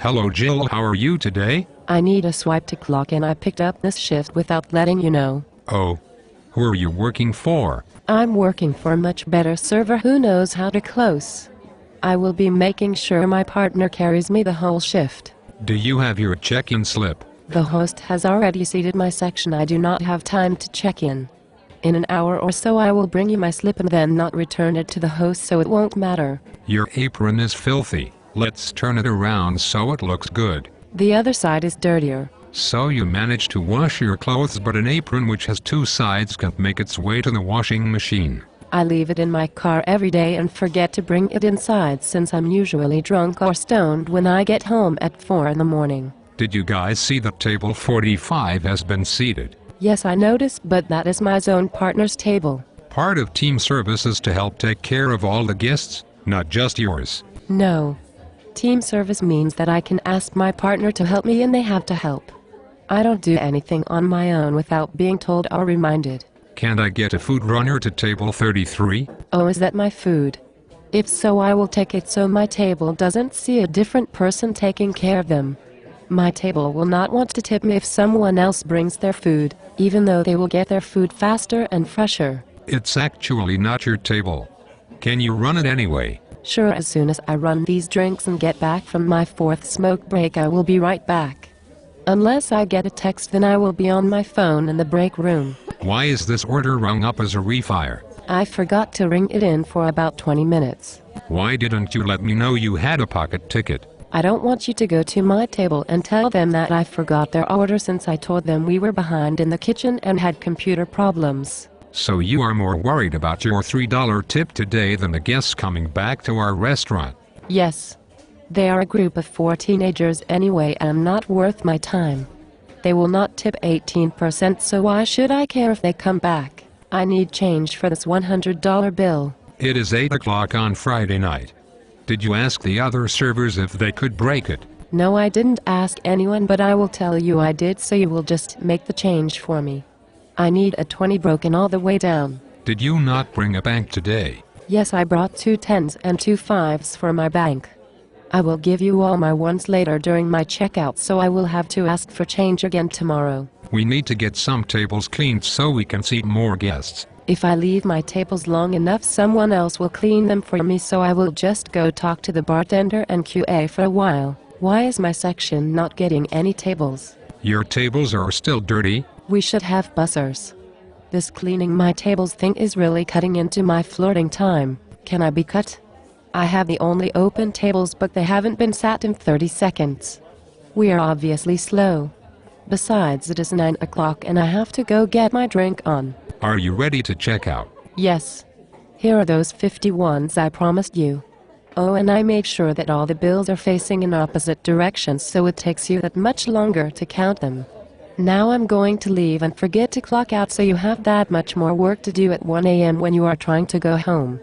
Hello Jill, how are you today? I need a swipe to clock and I picked up this shift without letting you know. Oh. Who are you working for? I'm working for a much better server who knows how to close. I will be making sure my partner carries me the whole shift. Do you have your check-in slip? The host has already seated my section. I do not have time to check in. In an hour or so I will bring you my slip and then not return it to the host so it won't matter. Your apron is filthy. Let's turn it around so it looks good. The other side is dirtier. So you managed to wash your clothes, but an apron which has two sides can't make its way to the washing machine. I leave it in my car every day and forget to bring it inside since I'm usually drunk or stoned when I get home at 4 in the morning. Did you guys see that table 45 has been seated? Yes, I noticed, but that is my zone partner's table. Part of team service is to help take care of all the guests, not just yours. No. Team service means that I can ask my partner to help me and they have to help. I don't do anything on my own without being told or reminded. Can't I get a food runner to table 33? Oh, is that my food? If so, I will take it so my table doesn't see a different person taking care of them. My table will not want to tip me if someone else brings their food, even though they will get their food faster and fresher. It's actually not your table. Can you run it anyway? Sure, as soon as I run these drinks and get back from my 4th smoke break I will be right back. Unless I get a text, then I will be on my phone in the break room. Why is this order rung up as a refire? I forgot to ring it in for about 20 minutes. Why didn't you let me know you had a pocket ticket? I don't want you to go to my table and tell them that I forgot their order since I told them we were behind in the kitchen and had computer problems. So you are more worried about your $3 tip today than the guests coming back to our restaurant? Yes. They are a group of 4 teenagers anyway and not worth my time. They will not tip 18%, so why should I care if they come back? I need change for this $100 bill. It is 8 o'clock on Friday night. Did you ask the other servers if they could break it? No, I didn't ask anyone, but I will tell you I did, so you will just make the change for me. I need a 20 broken all the way down. Did you not bring a bank today? Yes, I brought 2 10s and 2 5s for my bank. I will give you all my ones later during my checkout, so I will have to ask for change again tomorrow. We need to get some tables cleaned so we can seat more guests. If I leave my tables long enough, someone else will clean them for me, so I will just go talk to the bartender and QA for a while. Why is my section not getting any tables? Your tables are still dirty? We should have bussers. This cleaning my tables thing is really cutting into my flirting time. Can I be cut? I have the only open tables, but they haven't been sat in 30 seconds. We are obviously slow. Besides, it is 9 o'clock and I have to go get my drink on. Are you ready to check out? Yes. Here are those 51s I promised you. Oh, and I made sure that all the bills are facing in opposite directions so it takes you that much longer to count them. Now I'm going to leave and forget to clock out, so you have that much more work to do at 1 a.m. when you are trying to go home.